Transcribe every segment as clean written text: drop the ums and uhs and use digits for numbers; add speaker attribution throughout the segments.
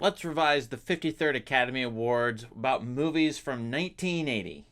Speaker 1: Let's revise the 53rd Academy Awards about movies from 1980.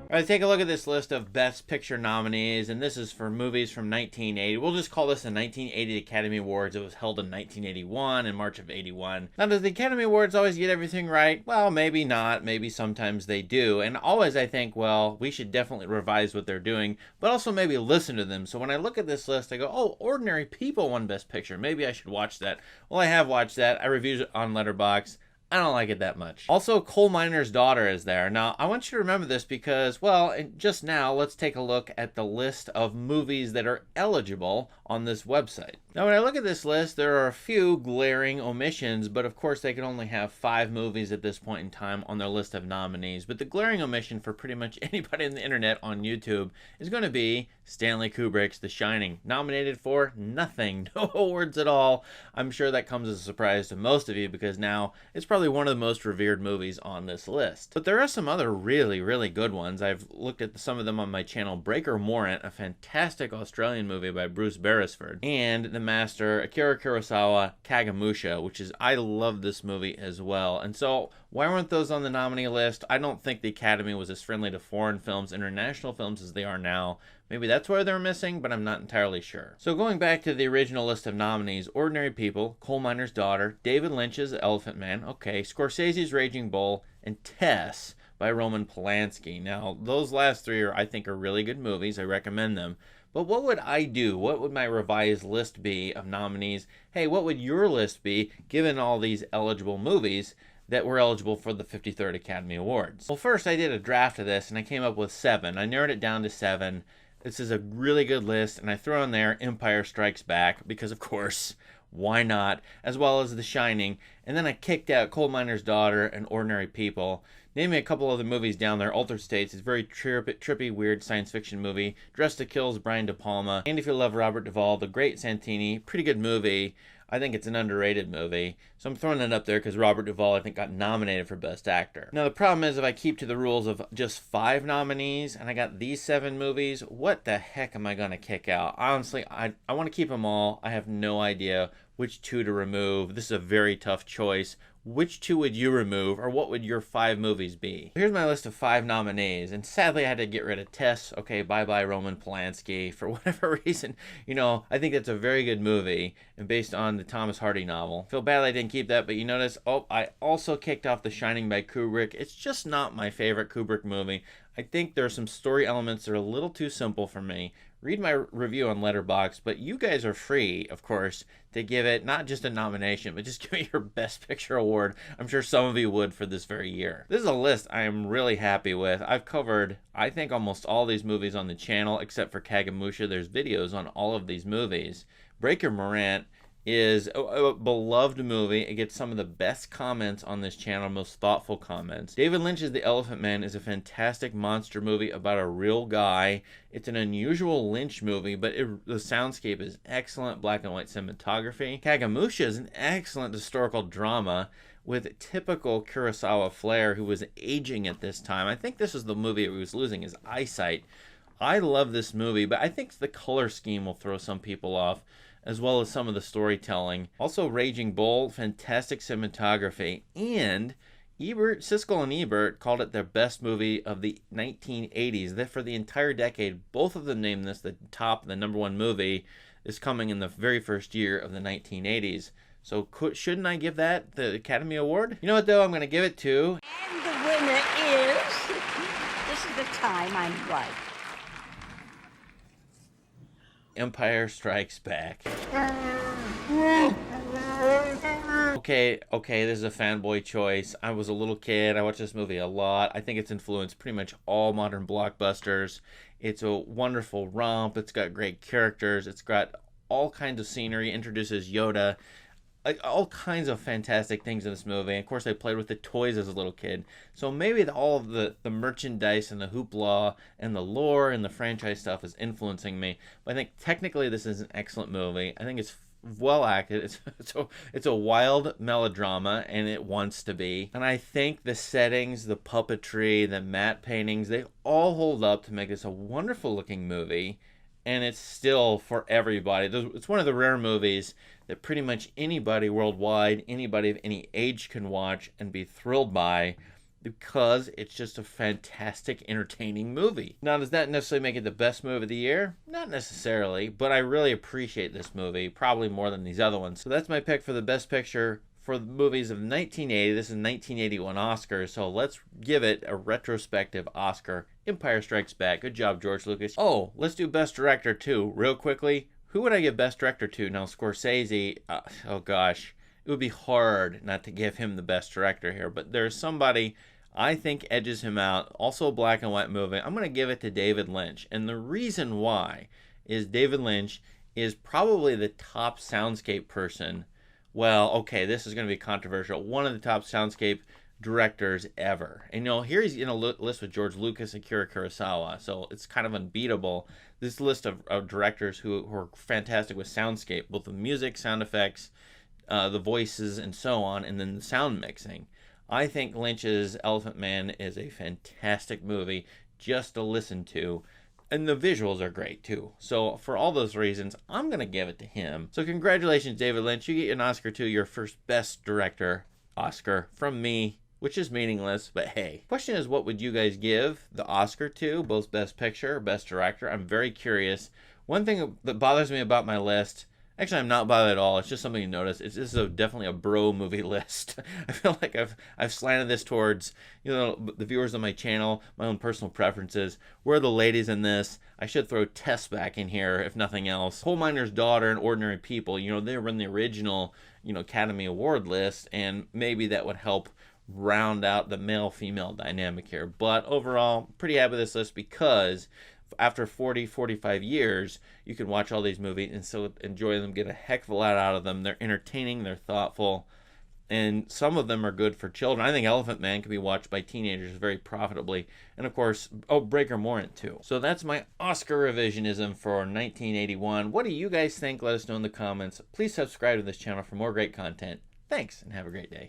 Speaker 1: All right, take a look at this list of Best Picture nominees, and this is for movies from 1980. We'll just call this the 1980 Academy Awards. It was held in 1981, in March of 81. Now, does the Academy Awards always get everything right? Well, maybe not. Maybe sometimes they do. And always I think, well, we should definitely revise what they're doing, but also maybe listen to them. So when I look at this list, I go, oh, Ordinary People won Best Picture. Maybe I should watch that. Well, I have watched that. I reviewed it on Letterboxd. I don't like it that much. Also, Coal Miner's Daughter is there. Now, I want you to remember this because, well, just now, let's take a look at the list of movies that are eligible on this website. Now, when I look at this list, there are a few glaring omissions, but of course, they can only have 5 movies at this point in time on their list of nominees. But the glaring omission for pretty much anybody on the internet on YouTube is going to be Stanley Kubrick's The Shining, nominated for nothing, no awards at all. I'm sure that comes as a surprise to most of you because now it's probably one of the most revered movies on this list. But there are some other really, really good ones. I've looked at some of them on my channel. Breaker Morant, a fantastic Australian movie by Bruce Beresford, and the master Akira Kurosawa, Kagemusha, which is, I love this movie as well. And so, why weren't those on the nominee list? I don't think the Academy was as friendly to foreign films, international films, as they are now. Maybe that's why they're missing, but I'm not entirely sure. So going back to the original list of nominees, Ordinary People, Coal Miner's Daughter, David Lynch's Elephant Man, okay, Scorsese's Raging Bull, and Tess by Roman Polanski. Now, those last 3 I think are really good movies. I recommend them. But what would I do? What would my revised list be of nominees? Hey, what would your list be given all these eligible movies that were eligible for the 53rd Academy Awards? Well, first I did a draft of this and I came up with 7. I narrowed it down to 7. This is a really good list, and I throw in there Empire Strikes Back because, of course, why not? As well as The Shining. And then I kicked out Coal Miner's Daughter and Ordinary People. Name me a couple other movies down there. Altered States is a very trippy, weird science fiction movie. Dressed to Kill is Brian De Palma. And If You Love Robert Duvall, The Great Santini, pretty good movie. I think it's an underrated movie. So I'm throwing it up there because Robert Duvall, I think, got nominated for Best Actor. Now, the problem is if I keep to the rules of just 5 nominees and I got these 7 movies, what the heck am I going to kick out? Honestly, I want to keep them all. I have no idea which 2 to remove. This is a very tough choice. Which 2 would you remove, or what would your 5 movies be? Here's my list of 5 nominees, and sadly I had to get rid of Tess. Okay, bye-bye Roman Polanski. For whatever reason, you know, I think that's a very good movie, and based on the Thomas Hardy novel. Feel bad I didn't keep that, but you notice, oh, I also kicked off The Shining by Kubrick. It's just not my favorite Kubrick movie. I think there are some story elements that are a little too simple for me. Read my review on Letterboxd, but you guys are free, of course, to give it not just a nomination, but just give me your Best Picture award. I'm sure some of you would for this very year. This is a list I am really happy with. I've covered, I think, almost all these movies on the channel, except for Kagemusha. There's videos on all of these movies. Breaker Morant is a beloved movie. It gets some of the best comments on this channel, most thoughtful comments. David Lynch's The Elephant Man is a fantastic monster movie about a real guy. It's an unusual Lynch movie, but the soundscape is excellent, black and white cinematography. Kagemusha is an excellent historical drama with typical Kurosawa flair, who was aging at this time. I think this is the movie where he was losing his eyesight. I love this movie, but I think the color scheme will throw some people off, as well as some of the storytelling. Also, Raging Bull, fantastic cinematography, and Siskel and Ebert called it their best movie of the 1980s. That for the entire decade, both of them named this the number 1 movie is coming in the very first year of the 1980s. So shouldn't I give that the Academy Award? You know what, though? I'm going to give it to...
Speaker 2: And the winner is... This is the time I'm right.
Speaker 1: Empire Strikes Back. Okay, this is a fanboy choice. I was a little kid. I watched this movie a lot. I think it's influenced pretty much all modern blockbusters. It's a wonderful romp. It's got great characters. It's got all kinds of scenery. Introduces Yoda. All kinds of fantastic things in this movie. And of course, I played with the toys as a little kid. So maybe all of the merchandise and the hoopla and the lore and the franchise stuff is influencing me. But I think technically this is an excellent movie. I think it's well acted. It's a wild melodrama, and it wants to be. And I think the settings, the puppetry, the matte paintings, they all hold up to make this a wonderful looking movie. And it's still for everybody. It's one of the rare movies that pretty much anybody worldwide, anybody of any age can watch and be thrilled by, because it's just a fantastic, entertaining movie. Now, does that necessarily make it the best movie of the year? Not necessarily, but I really appreciate this movie, probably more than these other ones. So that's my pick for the best picture for the movies of 1980. This is 1981 Oscars, so let's give it a retrospective Oscar. Empire Strikes Back. Good job, George Lucas. Oh, let's do best director too, real quickly. Who would I give best director to? Now, Scorsese, oh gosh, it would be hard not to give him the best director here, but there's somebody I think edges him out. Also a black and white movie. I'm going to give it to David Lynch. And the reason why is David Lynch is probably the top soundscape person. Well, okay, this is going to be controversial. One of the top soundscape directors ever. And here he's in a list with George Lucas and Akira Kurosawa, so it's kind of unbeatable. This list of directors who are fantastic with soundscape, both the music, sound effects, the voices, and so on, and then the sound mixing. I think Lynch's Elephant Man is a fantastic movie just to listen to. And the visuals are great too. So for all those reasons, I'm going to give it to him. So congratulations, David Lynch. You get an Oscar too, your first Best Director Oscar from me, which is meaningless, but hey. Question is, what would you guys give the Oscar to? Both Best Picture, Best Director? I'm very curious. One thing that bothers me about my list, actually, I'm not bothered at all. It's just something to notice. This is definitely a bro movie list. I feel like I've slanted this towards the viewers on my channel, my own personal preferences. Where are the ladies in this? I should throw Tess back in here, if nothing else. Coal Miner's Daughter and Ordinary People. They were in the original Academy Award list, and maybe that would help round out the male-female dynamic here. But overall, pretty happy with this list because after 45 years, you can watch all these movies and still enjoy them, get a heck of a lot out of them. They're entertaining, they're thoughtful, and some of them are good for children. I think Elephant Man can be watched by teenagers very profitably. And of course, Breaker Morant too. So that's my Oscar revisionism for 1981. What do you guys think? Let us know in the comments. Please subscribe to this channel for more great content. Thanks, and have a great day.